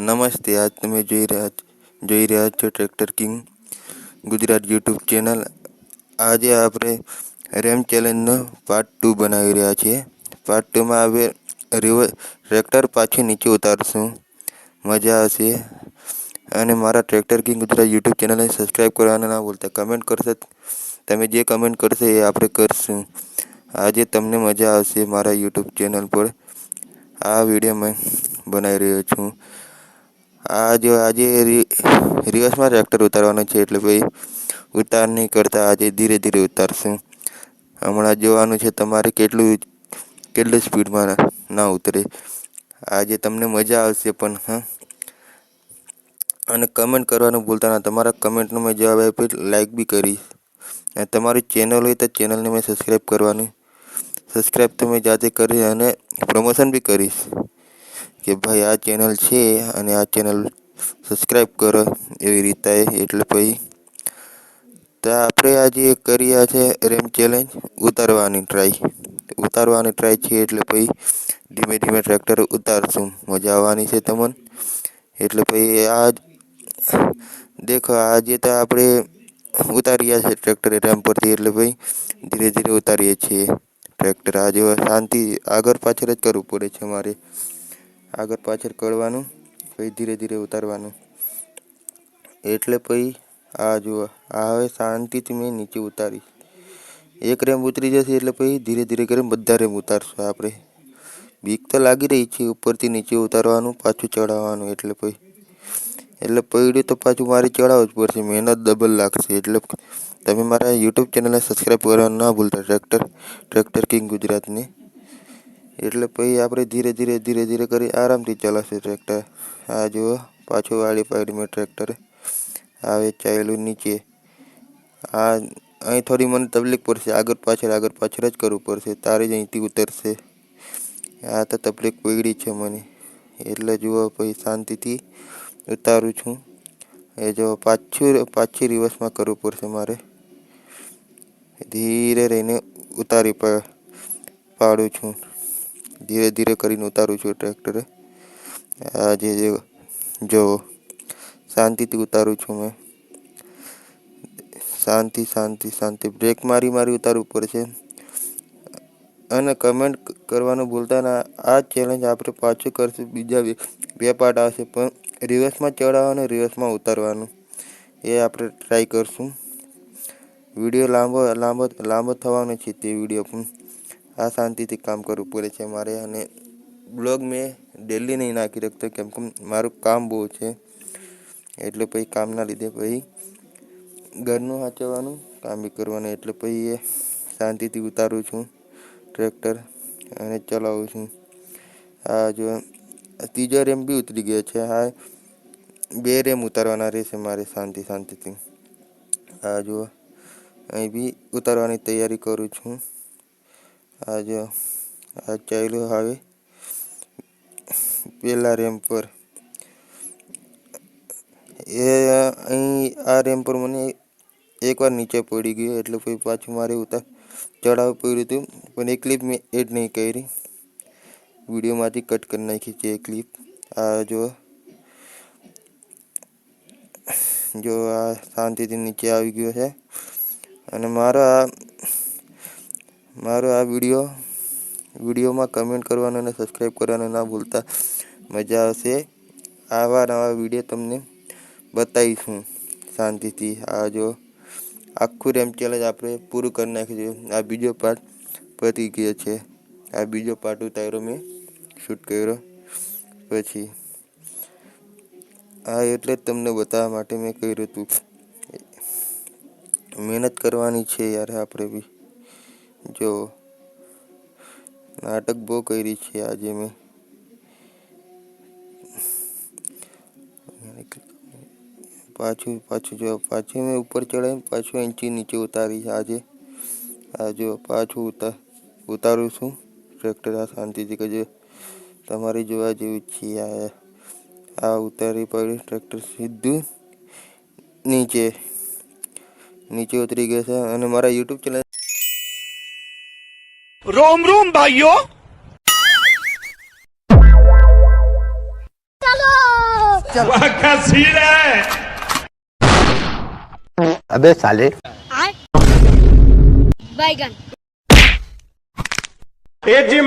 નમસ્તે. આજ તમે જોઈ રહ્યા છો tractor king Gujarat YouTube channel. આજે આપણે રેમ ચેલેન્જનો પાર્ટ 2 બનાવી રહ્યા છીએ. પાર્ટ 2માં હવે ટ્રેક્ટર પાછી નીચે ઉતારશું. મજા આવશે. અને મારા ટ્રેક્ટર કિંગ ગુજરાત યુટ્યુબ ચેનલને સબસ્ક્રાઈબ કરવાના ના ભૂલતા. કમેન્ટ કરશો, તમે જે કમેન્ટ કરશો એ આપણે કરશું. આજે તમને મજા આવશે. મારા યુટ્યુબ ચેનલ પર આ વિડીયો મેં બનાવી રહ્યો છું. આજે રિવર્સમાં ટ્રેક્ટર ઉતારવાનું છે, એટલે ભાઈ ઉતાર નહીં કરતા. આજે ધીરે ધીરે ઉતારશું. હમણાં જોવાનું છે તમારે કેટલું સ્પીડમાં ના ઉતરે. આજે તમને મજા આવશે પણ હા. અને કમેન્ટ કરવાનું ભૂલતા ના. તમારા કમેન્ટનો મેં જવાબ આપી લાઈક બી કરીશ. અને તમારી ચેનલ હોય તો ચેનલને મેં સબસ્ક્રાઈબ તો મેં જાતે કરી અને પ્રમોશન બી કરીશ કે ભાઈ આ ચેનલ છે અને આ ચેનલ સબસ્ક્રાઈબ કરો એવી રીતે. એટલે પછી તો આપણે આજે કર્યા છે રેમ ચેલેન્જ ઉતારવાની ટ્રાય છે. એટલે પછી ધીમે ધીમે ટ્રેક્ટર ઉતારશું. મજા આવવાની છે તમને. એટલે પછી દેખો આજે તો આપણે ઉતાર્યા છે ટ્રેક્ટર રેમ પરથી. એટલે ભાઈ ધીરે ધીરે ઉતારીએ છીએ ટ્રેક્ટર. આજે શાંતિ આગળ પાછળ જ કરવું પડે છે મારે. આગળ પાછળ કરવાનું, પછી ધીરે ધીરે ઉતારવાનું. એટલે પછી આ જુઓ, આ હવે શાંતિથી મેં નીચે ઉતારીશ. એક રેમ ઉતરી જશે એટલે પછી ધીરે ધીરે કરીને બધા રેમ ઉતારશું આપણે. બીક તો લાગી રહી છે. ઉપરથી નીચે ઉતારવાનું, પાછું ચડાવવાનું. એટલે પડ્યું તો પાછું મારે ચડાવવું જ પડશે. મહેનત ડબલ લાગશે. એટલે તમે મારા યુટ્યુબ ચેનલને સબસ્ક્રાઈબ કરવાનું ના ભૂલતા, ટ્રેક્ટર કિંગ ગુજરાતને. એટલે પછી આપણે ધીરે ધીરે કરી આરામથી ચલાવશે ટ્રેક્ટર. આ જુઓ, પાછું વાળી પાડી મેં ટ્રેક્ટર. આવે ચાલ્યું નીચે. અહીં થોડી મને તકલીફ પડશે. આગળ પાછળ જ કરવું પડશે. તારે જ અહીંથી ઉતરશે. આ તો તકલીફ પડી છે મને. એટલે જુઓ, પછી શાંતિથી ઉતારું છું. એ જો પાછી રિવર્સમાં કરવું પડશે મારે. ધીરે રહીને ઉતારી પાડું છું. ધીરે કરીને ઉતારું છું ટ્રેક્ટરે. આજે જો શાંતિથી ઉતારું છું મેં. શાંતિ બ્રેક મારી ઉતારવું પડશે. અને કમેન્ટ કરવાનું ભૂલતા ના. આ ચેલેન્જ આપણે પાછું કરશું. બીજા બે પાર્ટ આવશે, પણ રિવર્સમાં ચડાવવાનું, રિવર્સમાં ઉતારવાનું એ આપણે ટ્રાય કરશું. વિડીયો લાંબો થવાનો છે તે વિડીયો પણ. આ શાંતિથી કામ કરવું પડે છે મારે. અને બ્લોગ મેં ડેલી નહીં નાખી શકતો, કેમ કે મારું કામ બહુ છે. એટલે પછી કામના લીધે પછી ઘરનું સાચવવાનું, કામ બી કરવાનું. એટલે પછી એ શાંતિથી ઉતારું છું ટ્રેક્ટર અને ચલાવું છું. આ જો ત્રીજો રેમ બી ઉતરી ગયો છે. હા, 2 રેમ ઉતારવાના રહેશે મારે શાંતિથી. આ જુઓ, અહીં બી ઉતારવાની તૈયારી કરું છું. આ જો આ ચાલ્યું હવે પહેલા રેમ પર. અહીં આ રેમ પર મને એકવાર નીચે પડી ગયું. એટલે પછી પાછું મારે ચડાવવું પડ્યું હતું. પણ એ ક્લિપ મેં એડ નહીં કરી. વિડીયોમાંથી કટ કરી નાખી છે એ ક્લિપ. આ જો આ શાંતિથી નીચે આવી ગયો છે. અને મારો આ વિડીયોમાં કમેન્ટ કરવાનું અને સબસ્ક્રાઈબ કરવાનું ના ભૂલતા. મજા આવશે. આવા નવા વિડીયો તમને બતાવીશું શાંતિથી. આ જો આખું રેમ ચેલેન્જ આપણે પૂરું કરી નાખ્યું છે. આ બીજો પાર્ટ પતી ગયો છે. આ બીજો પાર્ટ ઉતાર્યો મેં, શૂટ કર્યો પછી. હા, એટલે જ તમને બતાવવા માટે મેં કર્યું હતું. મહેનત કરવાની છે યાર આપણે બી. જો નાટક બહુ કરી છે આજે મેં. પાછું મેં ઉપર ચડાવી, પાછું અહીંથી નીચે ઉતારી આજે. આ જો પાછું ઉતારું છું ટ્રેક્ટર. આ શાંતિથી કરજો. તમારે જોવા જેવું છે. આ ઉતારી પડ્યું ટ્રેક્ટર સીધું નીચે ઉતરી ગયો છે. અને મારા યુટ્યુબ ચેનલ रोम रोम भाइयों। क्या सीन है। अबे साले बैगन ए जी